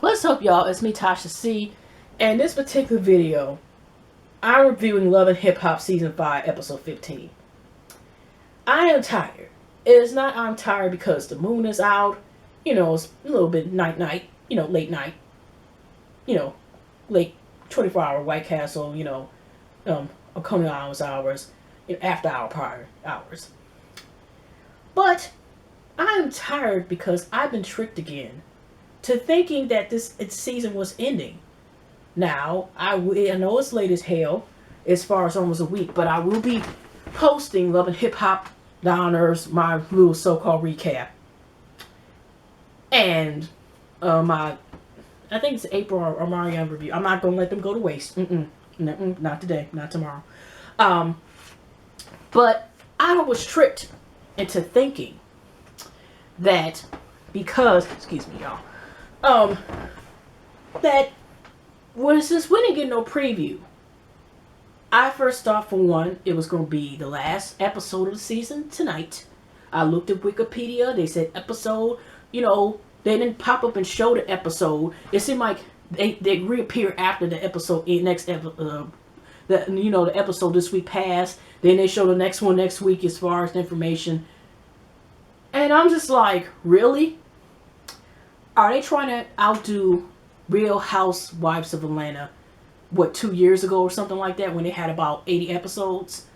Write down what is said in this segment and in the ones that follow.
What's up, y'all? It's me, Tasha C. And this particular video, I'm reviewing Love and Hip Hop Season 5, Episode 15. I am tired. It is not I'm tired because the moon is out. You know, it's a little bit night, you know, late night. You know, late 24-hour White Castle, you know, Coney hours, you know, after hour prior hours. But I am tired because I've been tricked again to thinking that this season was ending. Now, I know it's late as hell, as far as almost a week, but I will be posting Love and Hip Hop Downers, my little so-called recap. And I think it's April or Marianne review. I'm not going to let them go to waste. Not today, not tomorrow. But I was tricked into thinking that because, excuse me, y'all, that since we didn't get no preview, I first thought for one it was going to be the last episode of the season tonight. I looked at Wikipedia. They said episode. You know, they didn't pop up and show the episode. It seemed like they reappear after the episode. The episode this week passed. Then they show the next one next week as far as the information. And I'm just like, really? Are they trying to outdo Real Housewives of Atlanta, 2 years ago or something like that, when they had about 80 episodes?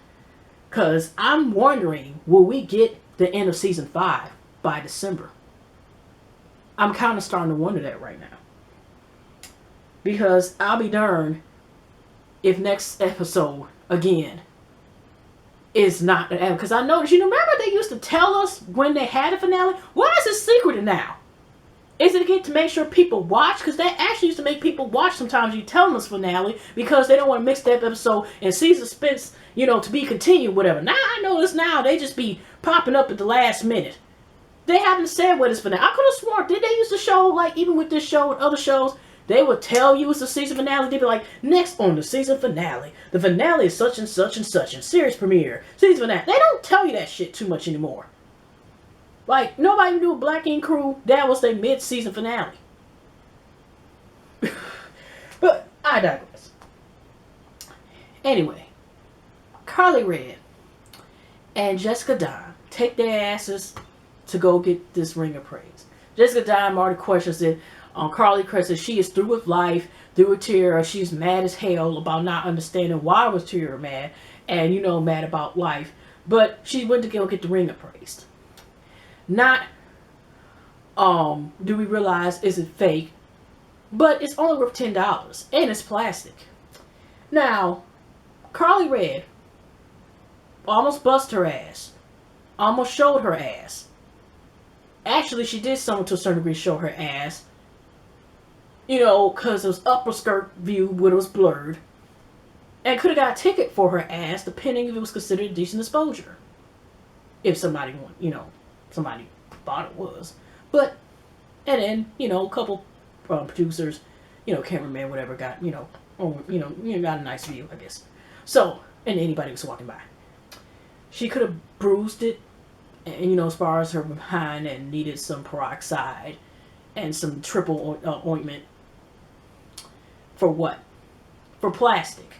Because I'm wondering, will we get the end of season 5 by December? I'm kind of starting to wonder that right now. Because I'll be darned if next episode, again, is not an episode. Because I noticed, remember they used to tell us when they had a finale? Why is it secreted now? Is it again to make sure people watch? Because that actually used to make people watch sometimes. You tell them it's finale because they don't want to mix that episode and see suspense, to be continued, whatever. Now I notice now they just be popping up at the last minute. They haven't said what it's finale. I could have sworn, did they used to show, like even with this show and other shows, they would tell you it's the season finale. They'd be like, next on the season finale. The finale is such and such and such and series premiere. Season finale. They don't tell you that shit too much anymore. Like, nobody knew Black Ink Crew, that was their mid-season finale. But, I digress. Anyway, Carly Red and Jessica Dime take their asses to go get this ring appraised. Jessica Dime already questions it. Carly says she is through with life, through with Tara. She's mad as hell about not understanding why was Tara mad, and, mad about life. But she went to go get the ring appraised. Not, do we realize, is it fake? But it's only worth $10, and it's plastic. Now, Carly Red almost bust her ass. Almost showed her ass. Actually, she did something to a certain degree show her ass. Because it was upper skirt view when it was blurred. And could have got a ticket for her ass, depending if it was considered decent exposure. If somebody somebody thought it was. But, and then, a couple producers, cameraman, whatever, got, got a nice view, I guess. So, and anybody was walking by. She could have bruised it, and, as far as her behind, and needed some peroxide and some triple ointment. For what? For plastic.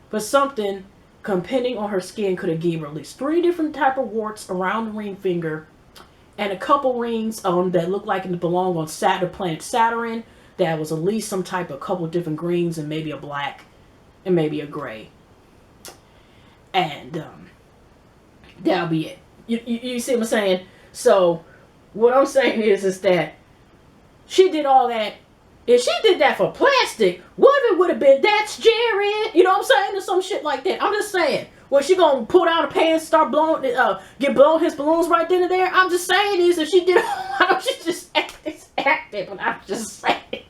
But something, depending on her skin, could have gave her at least 3 different type of warts around the ring finger. And a couple rings that looked like it belonged on the planet Saturn. That was at least some type of couple different greens and maybe a black and maybe a gray. And that'll be it. You see what I'm saying? So what I'm saying is that she did all that. If she did that for plastic, what if it would have been, that's Jared? You know what I'm saying? Or some shit like that. I'm just saying. Was she gonna pull down her pants, start blowing, blowing his balloons right then and there? I'm just saying is if she did, why don't she just act it? But I'm just saying.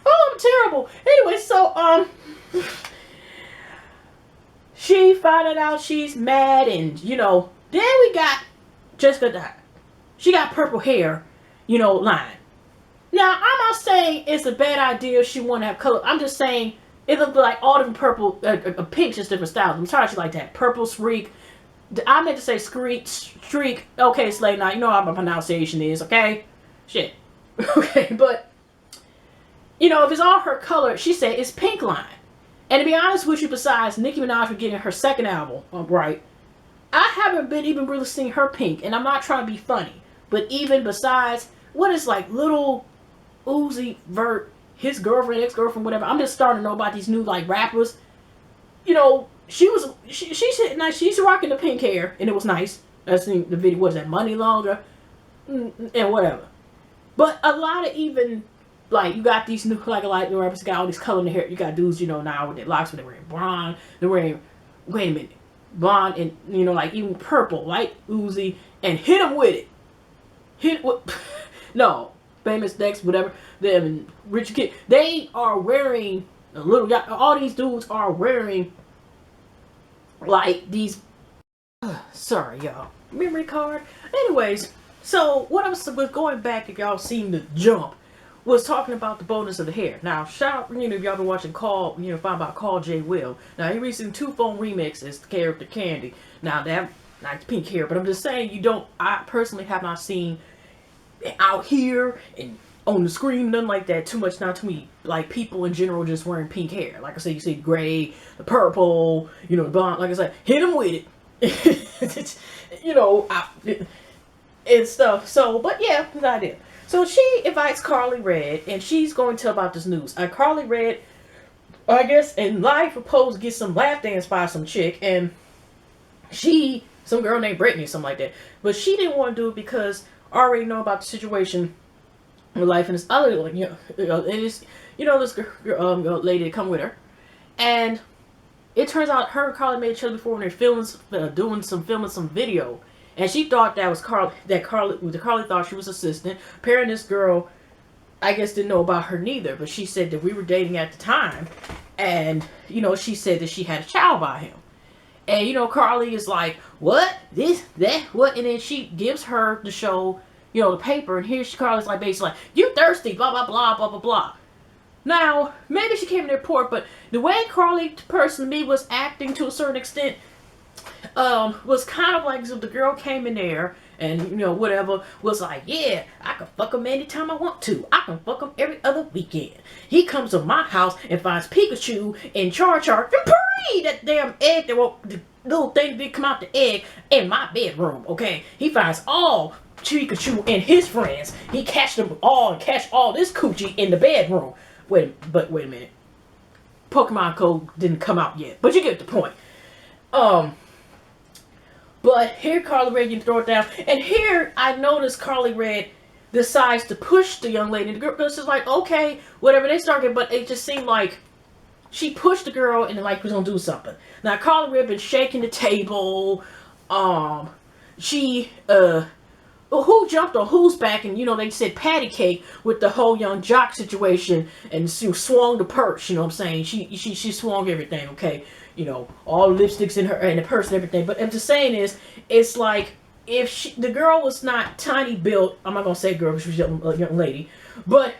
Oh, I'm terrible. Anyway, so she found out she's mad, and then we got Jessica Dime. She got purple hair, line. Now I'm not saying it's a bad idea if she want to have color. I'm just saying. It looked like all different purple, pink, just different styles. I'm sorry she like that. Purple, streak. I meant to say streak. Okay, Slay, now you know how my pronunciation is, okay? Shit. Okay, but You know, if it's all her color, she said it's pink line. And to be honest with you, besides Nicki Minaj for getting her second album right, I haven't been even really seeing her pink. And I'm not trying to be funny, but even besides, what is like little Uzi Vert, his girlfriend, ex-girlfriend, whatever. I'm just starting to know about these new like rappers. You know, she's rocking the pink hair, and it was nice. I seen the video. What is that? Money Longer, and whatever. But a lot of even like you got these new like a lot of rappers got all these color in their hair. You got dudes, you know, now with their locks, but they're wearing blonde. They're wearing wait a minute, blonde and you know like even purple, like Uzi, and hit them with it. Hit what? No. Famous Dex, whatever, them and Rich Kid, they are wearing a little. All these dudes are wearing like these. Sorry, y'all. Memory card. Anyways, so what I was going back, if y'all seen the jump, was talking about the boldness of the hair. Now, shout out, if y'all been watching find about Call J Will. Now, he recently 2 phone remixes the character Candy. Now, that nice pink hair, but I'm just saying I personally have not seen out here and on the screen, nothing like that too much. Not to me, like people in general just wearing pink hair. Like I said, you see gray, the purple, the blonde. Like I said, hit them with it. And stuff. So, but yeah, that's the idea. So she invites Carly Red, and she's going to tell about this news. Carly Red, I guess, in life proposed to get some lap dance by some chick, and some girl named Brittany, something like that. But she didn't want to do it because already know about the situation with life and this other, this lady to come with her, and it turns out her and Carly made each other before when they're filming some video, and she thought that was Carly. Carly thought she was assistant. Apparently, this girl, I guess, didn't know about her neither. But she said that we were dating at the time, and she said that she had a child by him. And, Carly is like, what? This, that, what? And then she gives her the show, the paper. And here Carly's like, basically like, you thirsty, blah, blah, blah, blah, blah, blah. Now, maybe she came in the airport, but the way Carly, personally, was acting to a certain extent, was kind of like, so the girl came in there and, whatever, was like, yeah, I can fuck him anytime I want to. I can fuck him every other weekend. He comes to my house and finds Pikachu and Char Char, that damn egg, the little thing did come out the egg in my bedroom, okay? He finds all Pikachu and his friends. He catch them all and catch all this coochie in the bedroom. Wait a minute. Pokemon Code didn't come out yet, but you get the point. But here Carly Red, you throw it down. And here I noticed Carly Red decides to push the young lady. The girl is like, okay, whatever, they started, but it just seemed like she pushed the girl and like was gonna do something. Now Carly Red been shaking the table. Who jumped on whose back, and they said patty cake with the whole young jock situation, and she swung the purse. What I'm saying? She swung everything. Okay, all the lipsticks in the purse and everything. But I'm just saying it's like if the girl was not tiny built. I'm not gonna say girl, she was a young lady, but.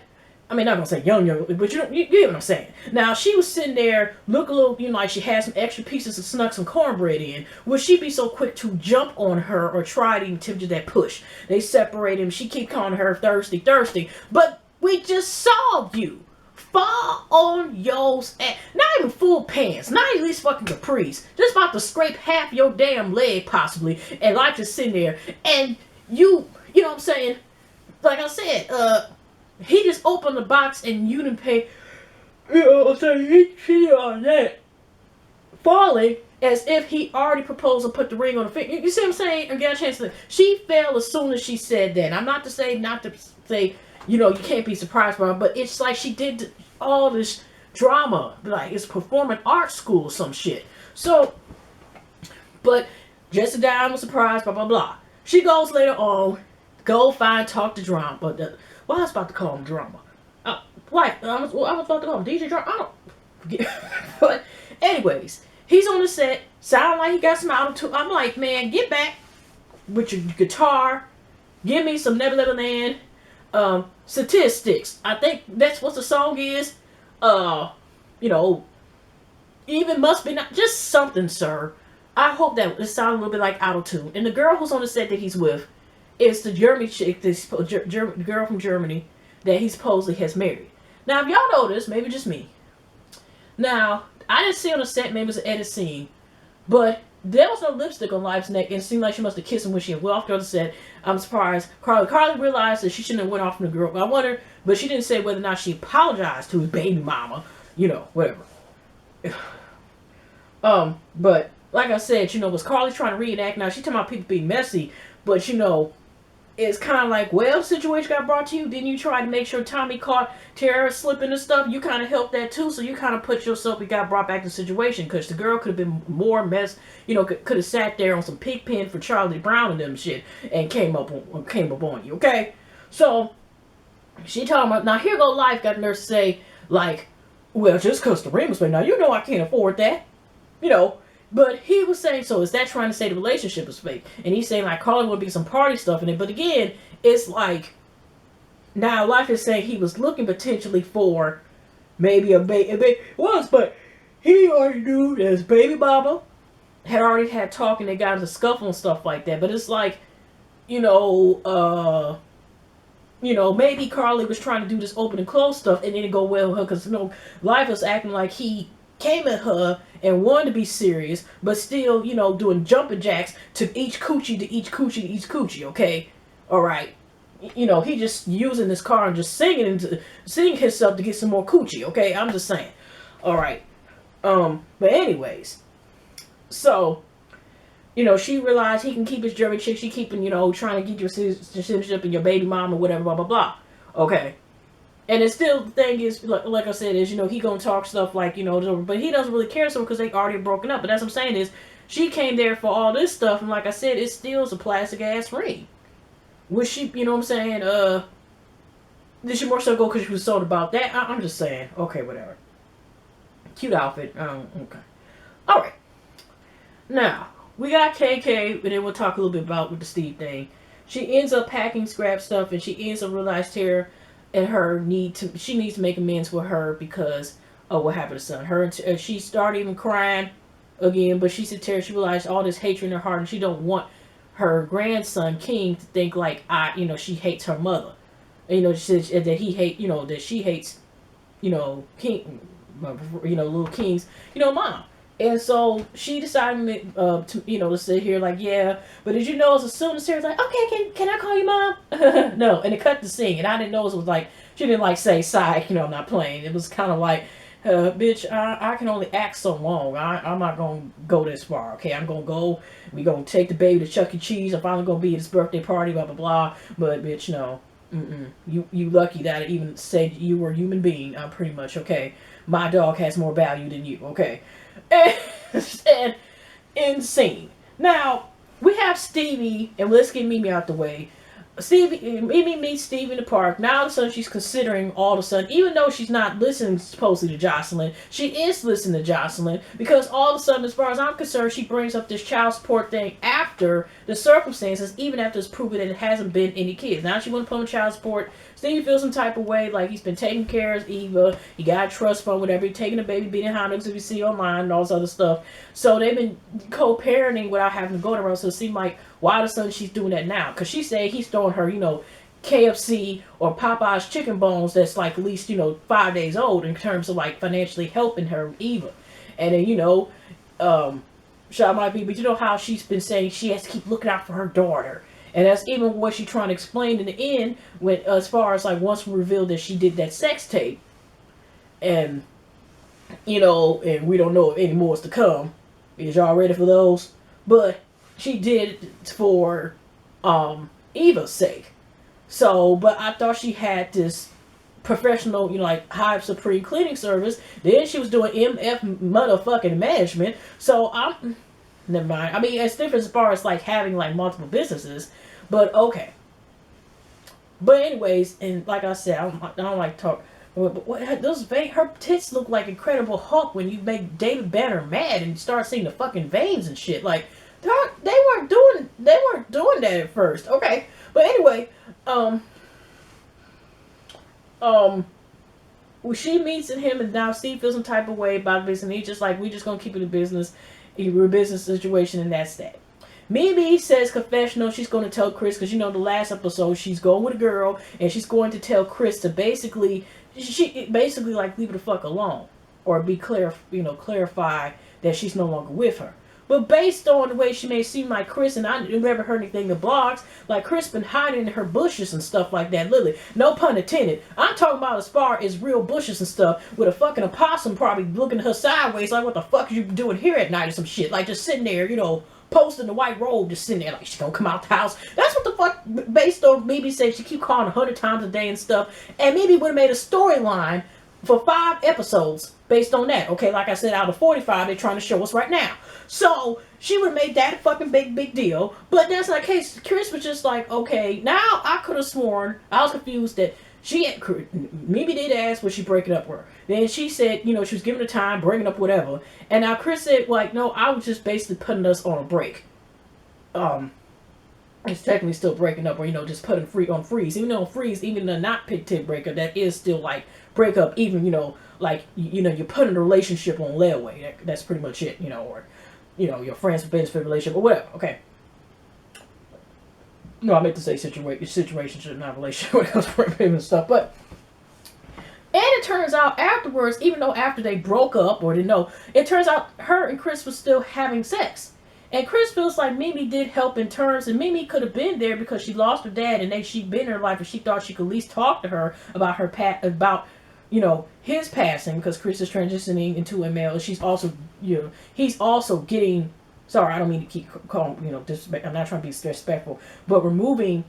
I mean, not gonna say young, but you get what I'm saying. Now, she was sitting there, look a little, like she had some extra pieces of snuck some cornbread in. Would she be so quick to jump on her or try to even attempt that push? They separate him. She keep calling her thirsty. But we just saw you fall on yours ass. Not even full pants. Not at least fucking capris. Just about to scrape half your damn leg, possibly. And like just sitting there. And you know what I'm saying? Like I said, he just opened the box and you didn't pay. So he cheated on that. Falling as if he already proposed and put the ring on the finger. You see what I'm saying? And get a chance to. She fell as soon as she said that. I'm not to say you can't be surprised by her, but it's like she did all this drama. Like it's performing arts school or some shit. So, but Jessica Dime was surprised, blah, blah, blah. She goes later on, talk to drama. But well, I was about to call him Drama. I was about to call him DJ Drama. I don't forget. But anyways, he's on the set. Sound like he got some altitude. I'm like, man, get back with your guitar. Give me some Neverland statistics. I think that's what the song is. Even must be not just something, sir. I hope that it sounds a little bit like auto-tune. And the girl who's on the set that he's with is the German chick, this girl from Germany that he supposedly has married. Now, if y'all notice, maybe just me. Now, I didn't see on the set, maybe it's an edit scene, but there was no lipstick on Life's neck, and it seemed like she must have kissed him when she went off the set. I'm surprised. Carly realized that she shouldn't have went off from the girl. I wonder, but she didn't say whether or not she apologized to his baby mama. You know, whatever. But like I said, was Carly trying to reenact? Now she talking about people being messy, but it's kind of like, well, situation got brought to you. Didn't you try to make sure Tommy caught Tara slipping and stuff? You kind of helped that too, so you kind of put yourself, you got brought back in the situation, because the girl could have been more mess, could have sat there on some pig pen for Charlie Brown and them shit, and came up on you, okay? So she talking about, now here go Life got nurse say, like, well, just because the ring was paid. Now, I can't afford that. But he was saying, so is that trying to say the relationship is fake? And he's saying, like, Carly would be some party stuff in it. But again, it's like, now Life is saying he was looking potentially for maybe a baby. But he already knew that his baby mama had already had talk and they got into a scuffle and stuff like that. But it's like, maybe Carly was trying to do this open and close stuff and then it go well with her because, Life was acting like he came at her and wanted to be serious, but still, doing jumping jacks to each coochie, to each coochie, to each coochie, okay? Alright. He just using this car and just singing himself to get some more coochie, okay? I'm just saying. Alright. But anyways. So, she realized he can keep his Jerry chick. She keeping, trying to get your citizenship and your baby mom or whatever, blah, blah, blah. Okay. And it's still, the thing is, like I said, is, he gonna talk stuff like, but he doesn't really care so because they already broken up. But that's what I'm saying is, she came there for all this stuff, and like I said, it still is a plastic-ass ring. Was she, what I'm saying, did she more so go because she was sold about that? I'm just saying. Okay, whatever. Cute outfit. Okay. Alright. Now, we got KK, and then we'll talk a little bit about with the Steve thing. She ends up packing Scrap stuff, and she ends up realizing Tara and her she needs to make amends with her because of what happened to son. Her and she started even crying again, but she said Tara, she realized all this hatred in her heart, and she don't want her grandson King to think like she hates her mother. And, she said that that she hates, King, little King's, mom. And so she decided to sit here like, yeah. But did you notice as soon as Sarah's like, okay, can I call you mom? No. And it cut the scene. And I didn't know it was like, she didn't like say, psych, I'm not playing. It was kind of like, bitch, I can only act so long. I'm not going to go this far, okay? I'm going to go. We going to take the baby to Chuck E. Cheese. I'm finally going to be at his birthday party, blah, blah, blah. But, bitch, no. You lucky that I even said you were a human being. I'm pretty much, okay? My dog has more value than you, okay? And insane. Now, we have Stevie, and let's get Mimi out the way. Mimi meets Stevie in the park. Now all of a sudden she's considering all of a sudden, even though she's not listening supposedly to Joseline, she is listening to Joseline because all of a sudden, as far as I'm concerned, she brings up this child support thing after the circumstances, even after it's proven that it hasn't been any kids. Now she want to put on child support. Stevie feels some type of way, like he's been taking care of Eva, he got a trust fund, whatever, he taking the baby, beating Honda, if you see online, and all this other stuff. So they've been co-parenting without having to go around, so it seemed like, why all of a sudden she's doing that now? Because she said he's throwing her, KFC or Popeye's chicken bones that's like at least, 5 days old in terms of like financially helping her, Eva. And then, Shaw might be, but you know how she's been saying she has to keep looking out for her daughter. And that's even what she's trying to explain in the end, when as far as like once we revealed that she did that sex tape, and and we don't know if any more is to come. Is y'all ready for those? But she did it for Eva's sake. So, but I thought she had this professional, like Hive Supreme cleaning service. Then she was doing MF motherfucking management. So never mind. I mean, it's different as far as like having like multiple businesses, but okay. But anyways, and like I said, I don't like to talk. But her tits look like Incredible Hulk when you make David Banner mad and start seeing the fucking veins and shit. Like they weren't doing that at first. Okay, but anyway, well, she meets him, and now Steve feels some type of way about this, and he's just like, we just gonna keep it a business. We're a business situation, and that's that. Mimi says confessional. She's going to tell Chris, because the last episode she's going with a girl, and she's going to tell Chris to basically, she basically like leave her the fuck alone, or be clear, clarify that she's no longer with her. But based on the way she may seem like Chris, and I never heard anything in the blogs, like Chris been hiding in her bushes and stuff like that, literally. No pun intended. I'm talking about as far as real bushes and stuff, with a fucking opossum probably looking at her sideways like, what the fuck are you doing here at night or some shit? Like just sitting there, posting the white robe, just sitting there like she gonna come out the house. That's what the fuck, based on Mimi said she keep calling 100 times a day and stuff. And Mimi would have made a storyline for 5 episodes based on that. Okay, like I said, out of 45, they're trying to show us right now. So she would have made that a fucking big deal. But that's not the case. Chris was just like, okay, now I could have sworn, I was confused that Mimi did ask was she breaking up with her. Then she said, she was giving her time, breaking up, whatever. And now Chris said, like, no, I was just basically putting us on a break. It's technically still breaking up, or just putting on freeze. Even though freeze, even the not pig breakup, that is still like breakup. Even like you're putting a relationship on layaway. That's pretty much it. Or your friends with benefit relationship or whatever. Okay. No, I meant to say situation, not relationship when it comes to breakup and stuff. But and it turns out afterwards, even though after they broke up or didn't know, it turns out her and Chris was still having sex. And Chris feels like Mimi did help in terms, and Mimi could have been there because she lost her dad, and she'd been in her life, and she thought she could at least talk to her about his passing, because Chris is transitioning into a male. She's also, he's also getting. Sorry, I don't mean to keep calling, disrespect. I'm not trying to be disrespectful, but removing,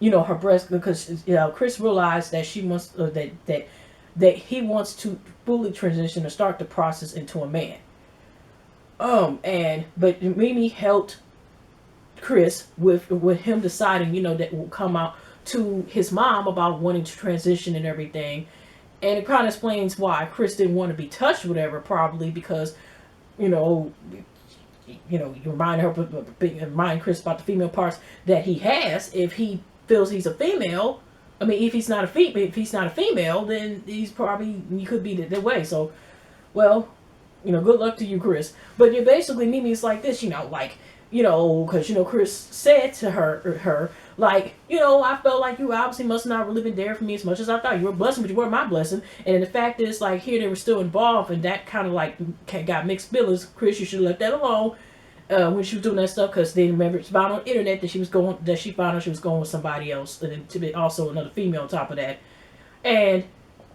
her breast, because Chris realized that she wants that he wants to fully transition or start the process into a man. But Mimi helped Chris with him deciding, that will come out to his mom about wanting to transition and everything. And it kind of explains why Chris didn't want to be touched, whatever, probably because, you remind Chris about the female parts that he has. If he feels he's a female, if he's not a female, then he could be that way. So, well, good luck to you, Chris. But you're basically Mimi's like this, because Chris said to her, like, I felt like you obviously must not really been there for me as much as I thought. You were a blessing, but you weren't my blessing. And the fact is, like, here they were still involved, and that kind of like got mixed feelings. Chris, you should have left that alone when she was doing that stuff, because then remember it's found on the internet that she found out she was going with somebody else, and then to be also another female on top of that. And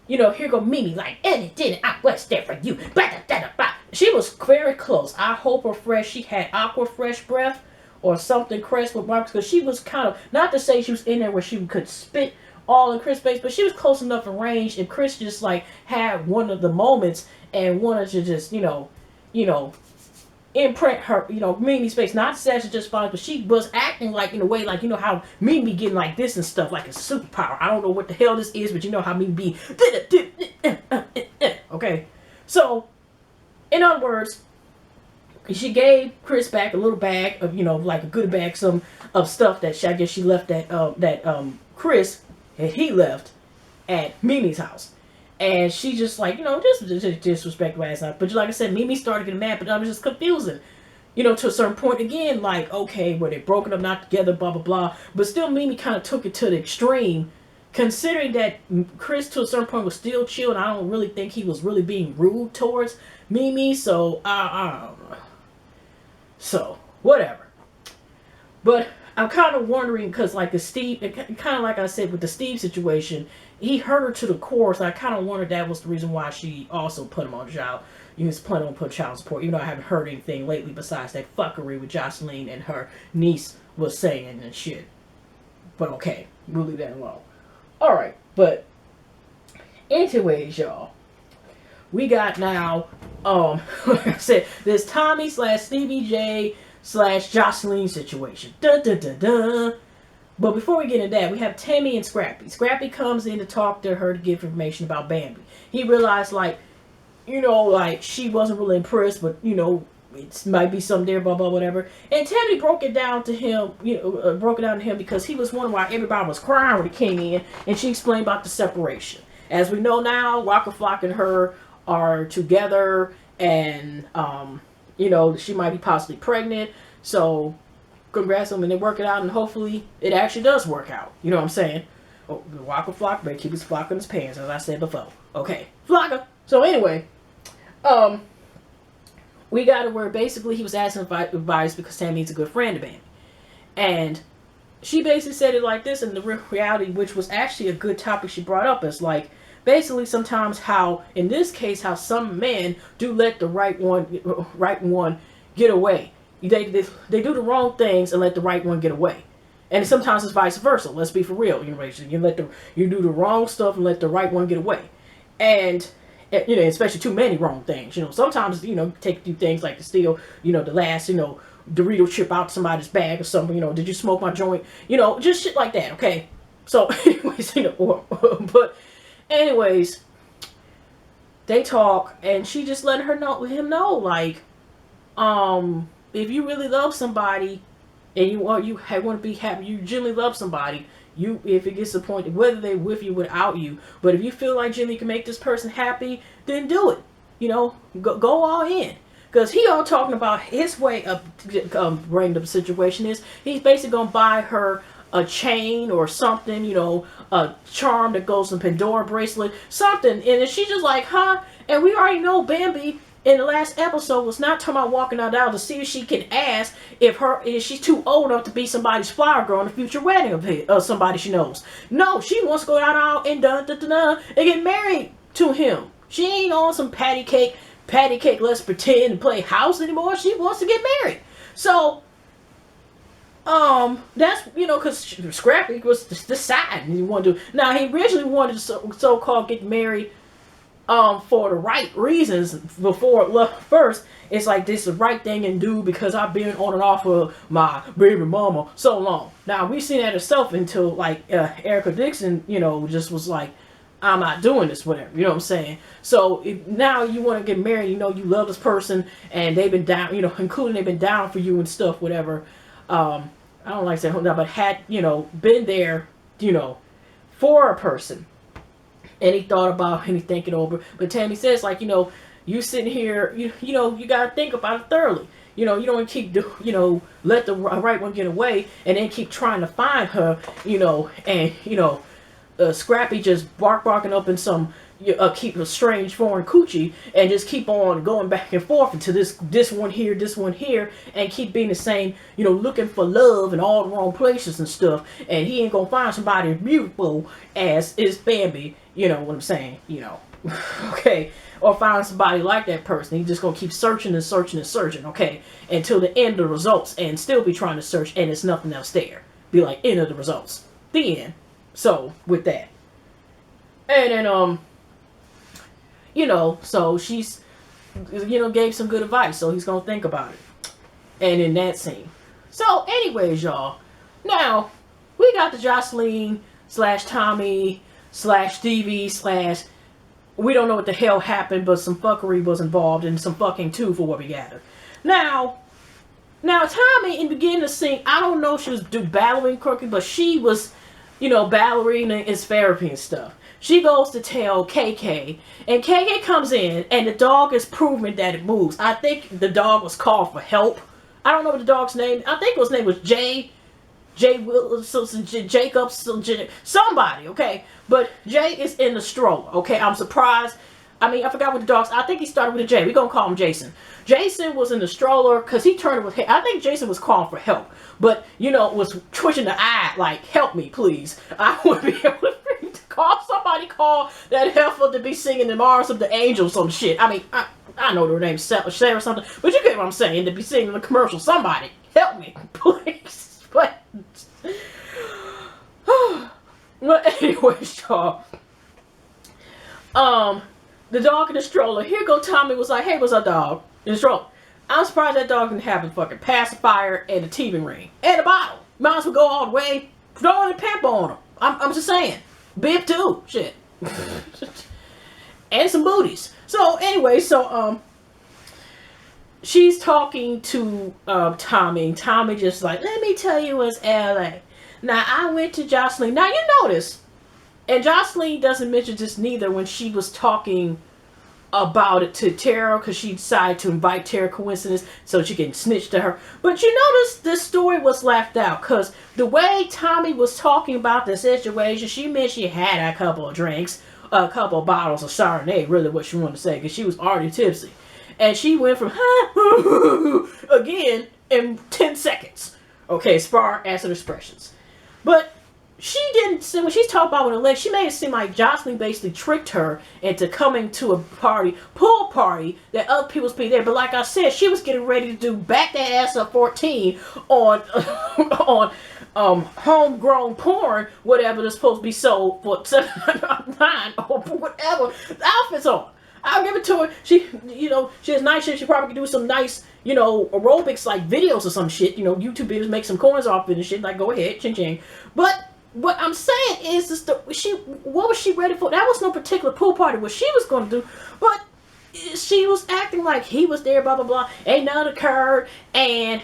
here go Mimi like, and it didn't. I was there for you. Blah, blah, blah, blah. She was very close. I hope she had aqua fresh breath or something crisp with Marcus, because she was kind of, not to say she was in there where she could spit all in Chris' face, but she was close enough in range, and Chris just like had one of the moments and wanted to just, imprint her, Mimi's face. Not that she just fine, but she was acting like in a way like, how Mimi getting like this and stuff, like a superpower. I don't know what the hell this is, but how Mimi be. Okay. So, in other words, she gave Chris back a little bag of, like a good bag, some of stuff that I guess she left Chris, and he left at Mimi's house. And she just like, just disrespectful ass out. But like I said, Mimi started getting mad, but I was just confusing. To a certain point again, like, okay, were they broken up, not together, blah, blah, blah. But still Mimi kind of took it to the extreme, considering that Chris to a certain point was still chill, and I don't really think he was really being rude towards Mimi. So, I don't know. So, whatever. But I'm kind of wondering, because like kind of like I said with the Steve situation, he hurt her to the core, so I kind of wondered that was the reason why she also put him on child. He was planning on putting child support, even though I haven't heard anything lately besides that fuckery with Joseline and her niece was saying and shit. But okay, we'll leave that alone. Alright, but anyways, y'all, we got now, like I said, this Tommy / Stevie J / Joseline situation. Dun dun dun dun. But before we get into that, we have Tammy and Scrappy. Scrappy comes in to talk to her to give information about Bambi. He realized, like, she wasn't really impressed, but, it might be something there, blah, blah, whatever. And Tammy broke it down to him, because he was wondering why everybody was crying when he came in, and she explained about the separation. As we know now, Waka Flock and her are together, and, she might be possibly pregnant, so congrats on them, and they work it out, and hopefully it actually does work out. You know what I'm saying? Oh, Waka Flocka better keep his flock in his pants, as I said before. Okay, Flocka. So anyway, we got to where basically he was asking advice because Tammy's a good friend of Bambi. And she basically said it like this, and the reality, which was actually a good topic she brought up, is like, basically sometimes how, in this case, how some men do let the right one get away. They do the wrong things and let the right one get away. And sometimes it's vice versa. Let's be for real. You do the wrong stuff and let the right one get away. And especially too many wrong things. Sometimes take do things like to steal the last Dorito chip out somebody's bag or something. Did you smoke my joint? Just shit like that. Okay. So anyways, but anyways, they talk and she just let him know like, if you really love somebody and you want to be happy, you genuinely love somebody, if it gets to the point, whether they're with you without you, but if you feel like genuinely can make this person happy, then do it. Go all in. Because he all talking about his way of bringing up the situation is he's basically going to buy her a chain or something, a charm that goes in Pandora bracelet, something. And she's just like, huh? And we already know Bambi in the last episode was not talking about walking out the house to see if she can ask if she's too old enough to be somebody's flower girl in the future wedding of somebody she knows. No, she wants to go out and and get married to him. She ain't on some patty cake, let's pretend and play house anymore. She wants to get married. So, that's, because Scrappy was deciding he wanted to. Now, he originally wanted to so-called get married for the right reasons before love first. It's like this is the right thing to do because I've been on and off of my baby mama so long. Now, we've seen that herself until like Erica Dixon, just was like, I'm not doing this, whatever. You know what I'm saying? So now you want to get married, you love this person and they've been down, including they've been down for you and stuff, whatever. I don't like saying that, but had, been there, for a person. And he thought about and he thinking over. But Tammy says, like, you sitting here, you got to think about it thoroughly. You don't keep, let the right one get away and then keep trying to find her, and, Scrappy just barking up in some keep a strange foreign coochie and just keep on going back and forth into this one here and keep being the same, looking for love in all the wrong places and stuff, and he ain't gonna find somebody as beautiful as is Bambi, you know what I'm saying, okay, or find somebody like that person. He's just gonna keep searching and searching and searching, okay, until the end of the results, and still be trying to search and there's nothing else there. Be like, end of the results, the end. So with that, and then so she's gave some good advice, so he's gonna think about it. And in that scene, so anyways, y'all, now we got the Joseline / Tommy / Stevie / we don't know what the hell happened, but some fuckery was involved and some fucking too, for what we gather. Now Tommy in the beginning of the scene, I don't know if she was battling crooked, but she was ballerina is therapy and stuff. She goes to tell KK, and KK comes in, and the dog is proving that it moves. I think the dog was called for help. I don't know what the dog's name. I think his name was Jay Wilson, Jacobs, somebody, okay? But Jay is in the stroller, okay? I'm surprised. I forgot what the dog's. I think he started with a J. We're going to call him Jason. Jason was in the stroller because he turned with. I think Jason was calling for help. But, was twitching the eye like, help me, please. I would be able to call that heifer to be singing the Mars of the Angels, some shit. I know their name's Sarah or something. But you get what I'm saying. To be singing in the commercial. Somebody, help me, please. But anyways, y'all. The dog in the stroller. Here go Tommy was like, hey, what's up, dog? In the stroller. I'm surprised that dog didn't have a fucking pacifier and a TV ring. And a bottle. Might as well go all the way. Throw in a pimp on him. I'm just saying. Bib too. Shit. And some booties. So anyway, she's talking to Tommy. Tommy just like, let me tell you it's LA. Now I went to Joseline. Now you notice. And Joseline doesn't mention this neither when she was talking about it to Tara because she decided to invite Tara coincidence so she can snitch to her. But you notice this story was left out because the way Tommy was talking about the situation, she meant she had a couple of drinks, a couple of bottles of Chardonnay, really what she wanted to say, because she was already tipsy. And she went from again in 10 seconds. Okay, as far as her expressions. But she didn't, when she's talking about with her legs, she made it seem like Joseline basically tricked her into coming to a pool party that other people's be there. But like I said, she was getting ready to do back that ass up 14 on on homegrown porn, whatever that's supposed to be sold for $7.99 or whatever the outfit's on. I'll give it to her. She, she has nice shit. She probably could do some nice, aerobics like videos or some shit. YouTube videos, make some coins off it and shit. Like, go ahead, ching ching. But what I'm saying is, what was she ready for? That was no particular pool party. What she was going to do, but she was acting like he was there. Blah blah blah. Ain't none occurred, and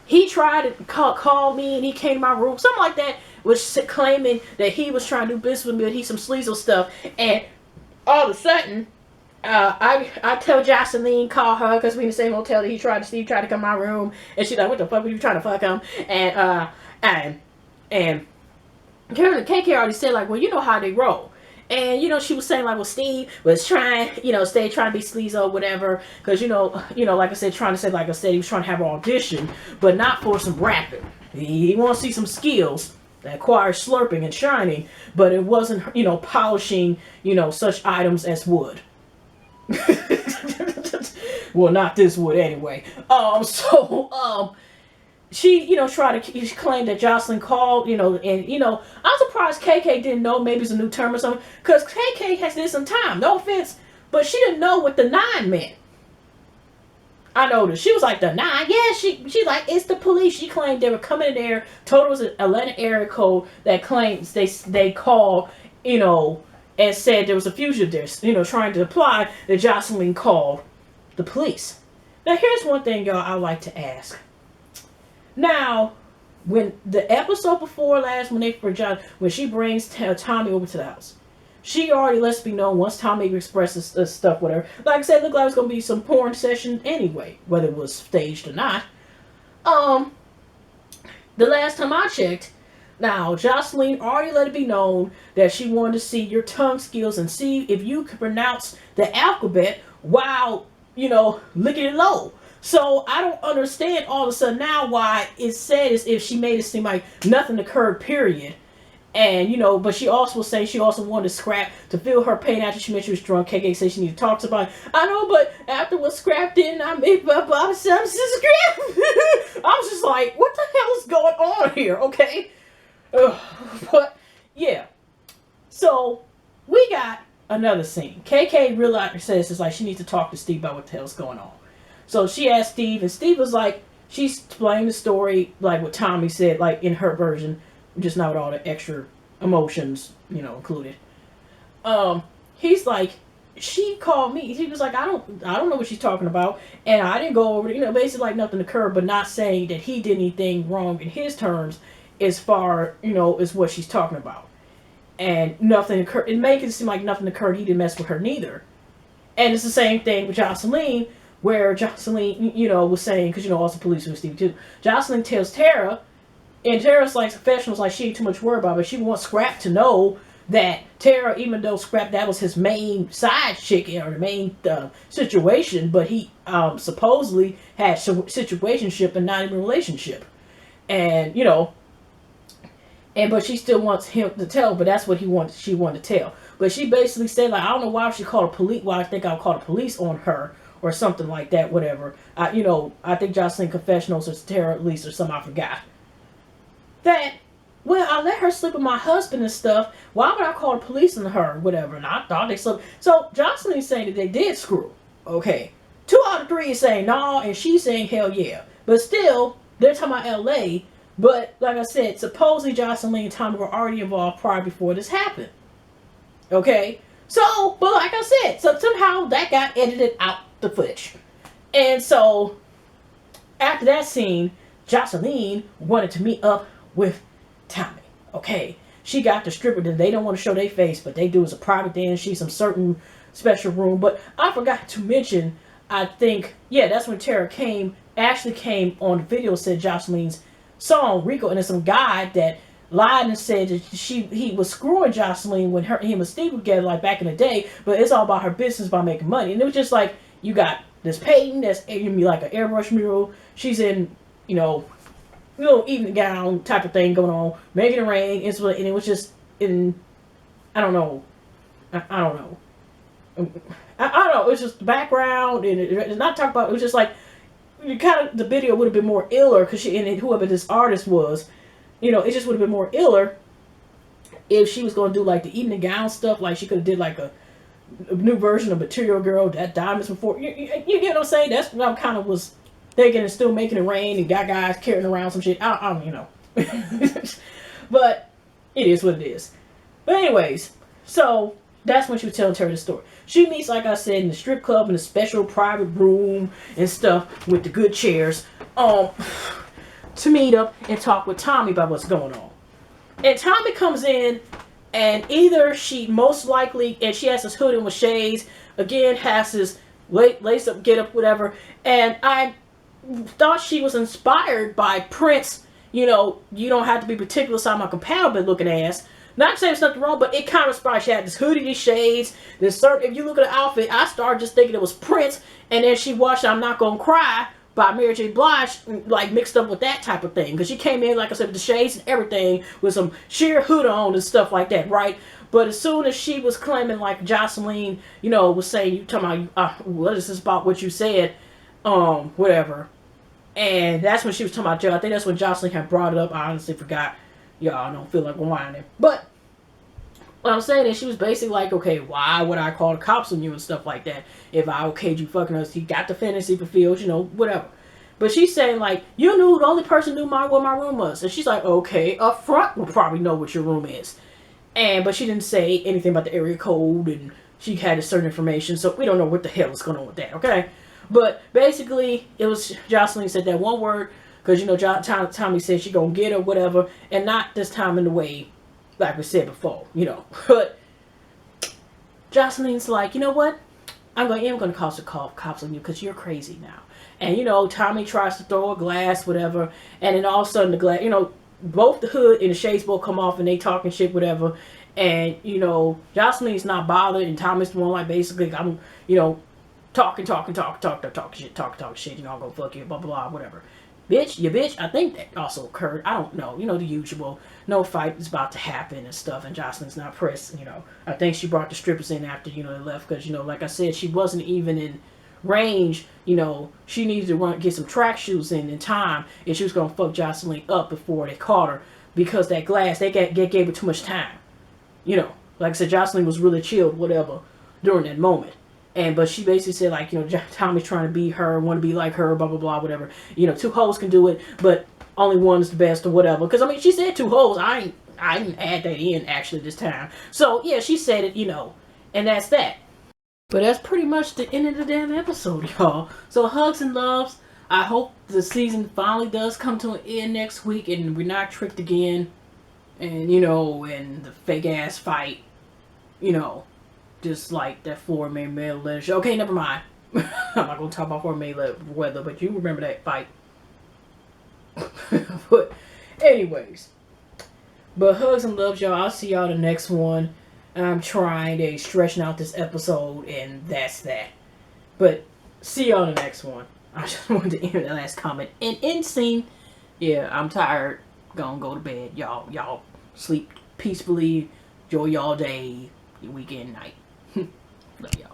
he tried to call me, and he came to my room, something like that. Was claiming that he was trying to do business with me, that he's some sleazel stuff, and all of a sudden. I tell Joseline, call her, because we in the same hotel that Steve tried to come to my room, and she's like, what the fuck were you trying to fuck him? And Carolyn KK already said, like, well, you know how they roll. And, she was saying, like, well, Steve was trying, trying to be sleazy or whatever, because, like I said, trying to say, like I said, he was trying to have an audition, but not for some rapping. He wants to see some skills that require slurping and shining, but it wasn't, polishing, such items as wood. Well, not this wood anyway. She, tried to claim that Joseline called, and, I'm surprised KK didn't know, maybe it's a new term or something, because KK has did some time, no offense, but she didn't know what the 9 meant. I noticed. She was like, the 9? Yeah, she like, it's the police. She claimed they were coming in there, told it was an Atlanta area code that claims they called, and said there was a fugitive there, trying to imply that Joseline called the police. Now, here's one thing, y'all, I like to ask. Now, when the episode before last, when she brings Tommy over to the house, she already lets me know once Tommy expresses this stuff, whatever. Like I said, it looked like it was going to be some porn session anyway, whether it was staged or not. The last time I checked, now, Joseline already let it be known that she wanted to see your tongue skills and see if you could pronounce the alphabet while, licking it low. So, I don't understand all of a sudden now why it's said as if she made it seem like nothing occurred, period. And, but she also was saying she also wanted Scrap to feel her pain after she mentioned she was drunk. KK said she needed to talk to somebody. I know, but after what Scrap did, I made Scrap. I was just like, what the hell is going on here, okay? But, yeah. So, we got another scene. KK realized, says it's like she needs to talk to Steve about what the hell's going on. So, she asked Steve, and Steve was like, she's playing the story like what Tommy said, like in her version, just not with all the extra emotions, included. He's like, she called me. He was like, I don't know what she's talking about, and I didn't go over it. Basically like nothing occurred, but not saying that he did anything wrong in his terms, as far as what she's talking about, and nothing occurred. It makes it seem like nothing occurred. He didn't mess with her neither, and it's the same thing with Joseline, where Joseline, was saying, because also police with Steve too. Joseline tells Tara. And Tara's like, professionals, like, she ain't too much worried about it, but she wants Scrap to know that Tara, even though Scrap, that was his main side chick, or the main situation, but he supposedly had situationship and not even a relationship. And, but she still wants him to tell, but that's what she wanted to tell. But she basically said, like, I don't know why she called the police, why I think I'll call the police on her, or something like that, whatever. I think Joseline confessionals or Tara at least, or something I forgot. That, well, I let her sleep with my husband and stuff. Why would I call the police on her, whatever? And I thought they slept. So, Joseline's saying that they did screw. Okay. 2 out of 3 is saying no, and she's saying hell yeah. But still, they're talking about L.A., but, like I said, supposedly Joseline and Tommy were already involved prior before this happened. Okay? So, but like I said, so somehow that got edited out the footage. And so, after that scene, Joseline wanted to meet up with Tommy. Okay, she got the stripper that they don't want to show their face, but they do as a private dance. She's some certain special room. But I forgot to mention, I think, yeah, that's when Tara actually came on the video, said Joseline's song Rico, and there's some guy that lied and said that he was screwing Joseline when him and Steve were together, like back in the day, but it's all about her business, about making money. And it was just like, you got this Peyton that's giving me like an airbrush mural. She's in, little evening gown type of thing going on, making it rain, and it was just in, I don't know. I don't know. I don't know. It was just the background, and it's not talking about. It was just like, the video would have been more iller because whoever this artist was, it just would have been more iller if she was going to do like the evening gown stuff. Like she could have did like a new version of Material Girl that Diamonds before. You get what I'm saying? That's what I kind of was thinking, and still making it rain and got guys carrying around some shit. I don't. But it is what it is. But anyways, so that's when she was telling Terry the story. She meets, like I said, in the strip club in a special private room and stuff with the good chairs to meet up and talk with Tommy about what's going on. And Tommy comes in, and either she most likely, and she has this hood in with shades, again has this lace up, get up, whatever. And I thought she was inspired by Prince. You don't have to be particular, so I'm a compatible looking ass. Not saying there's nothing wrong, but it kind of inspired. She had this hoodie, these shades, this certain. If you look at the outfit, I started just thinking it was Prince, and then she watched "I'm Not Gonna Cry" by Mary J. Blige, like mixed up with that type of thing. Because she came in, like I said, with the shades and everything, with some sheer hood on and stuff like that, right? But as soon as she was claiming, like Joseline, was saying, you talking about, what is this about what you said, whatever. And that's when she was talking about jail. I think that's when Joseline had brought it up. I honestly forgot. Y'all, I don't feel like whining. But what I'm saying is, she was basically like, okay, why would I call the cops on you and stuff like that if I okayed you fucking us? You got the fantasy fulfilled, whatever. But she's saying like, you knew, the only person knew what my room was. And she's like, okay, up front will probably know what your room is. But she didn't say anything about the area code, and she had a certain information, so we don't know what the hell is going on with that, okay? But basically, it was Joseline said that one word, because, Tommy said she gonna get her, whatever, and not this time in the way, like we said before, But Joseline's like, you know what? I'm gonna call the cops on you because you're crazy now. And, Tommy tries to throw a glass, whatever, and then all of a sudden the glass, both the hood and the shades both come off and they talking shit, whatever. And, Joseline's not bothered, and Tommy's the one like, basically, I'm, talking shit, I'm gonna fuck you, blah, blah, blah, whatever. Bitch, I think that also occurred. I don't know, the usual. No fight is about to happen and stuff, and Joseline's not pressed, I think she brought the strippers in after, they left, because, like I said, she wasn't even in range, she needed to get some track shoes in time, and she was gonna fuck Joseline up before they caught her, because that glass, they gave her too much time. Like I said, Joseline was really chilled, whatever, during that moment. But she basically said, like, Tommy's trying to be her, want to be like her, blah, blah, blah, whatever. Two hoes can do it, but only one's the best or whatever. Because, she said two hoes. I didn't add that in, actually, this time. So, yeah, she said it, and that's that. But that's pretty much the end of the damn episode, y'all. So, hugs and loves. I hope the season finally does come to an end next week, and we're not tricked again. And, and the fake-ass fight, just like that Florida Mayweather show. Okay, never mind. I'm not going to talk about Florida Mayweather, but you remember that fight. But anyways. But hugs and loves, y'all. I'll see y'all the next one. I'm trying to stretching out this episode, and that's that. But see y'all the next one. I just wanted to end that last comment. And end scene. Yeah, I'm tired. Gonna go to bed. Y'all sleep peacefully. Enjoy y'all day. Your weekend night. Love y'all.